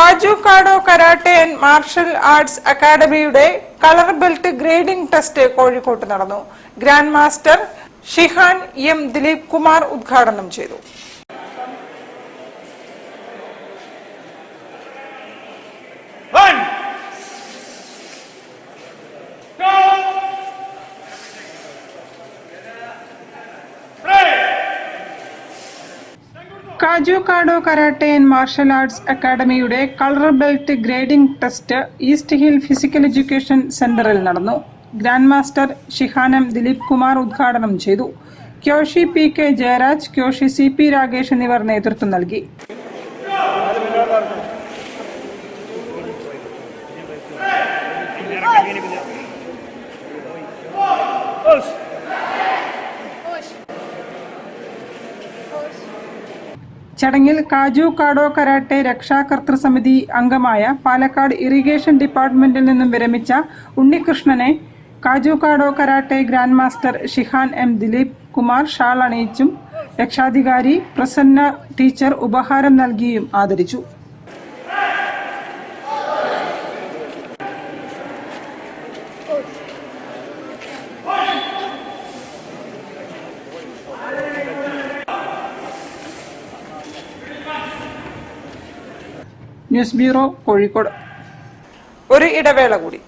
കാജുകാഡോ karate and martial arts അക്കാദമിയുടെ colour belt grading test കോഴിക്കോട്ട് നടന്നു. Grand master Shihan M Dileep Kumar ഉദ്ഘാടനം ചെയ്തു. കാജുകാഡോ കരാട്ടെ ആൻഡ് മാർഷൽ ആർട്സ് അക്കാദമിയുടെ colour belt grading test east hill physical education സെന്ററിൽ നടന്നു. Grand master Shihan M Dileep Kumar ഉദ്ഘാടനം ചെയ്തു. Kyoshi P K Jayaraj, kyoshi C P Rakesh എന്നിവർ നേതൃത്വം നൽകി. ചടങ്ങിൽ കാജുകാഡോ കരാട്ടെ രക്ഷാകർതൃ സമിതി അംഗമായ പാലക്കാട് ഇറിഗേഷൻ ഡിപ്പാർട്ട്മെന്റിൽ നിന്നും വിരമിച്ച ഉണ്ണികൃഷ്ണനെ കാജുകാഡോ karate grand master Shihan M Dileep Kumar shawl അണിയിച്ചും രക്ഷാധികാരി പ്രസന്ന ടീച്ചർ ഉപഹാരം നൽകിയും ആദരിച്ചു. News bureau, Kozhikode. ഒരു ഇടവേള കൂടി.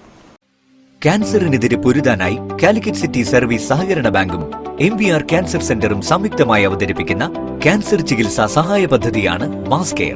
ക്യാൻസറിനെതിരെ പൊരുതാനായി കാലിക്കറ്റ് സിറ്റി സർവീസ് സഹകരണ ബാങ്കും MVR ക്യാൻസർ സെന്ററും സംയുക്തമായി അവതരിപ്പിക്കുന്ന ക്യാൻസർ ചികിത്സാ സഹായ പദ്ധതിയാണ് മാസ് കെയർ.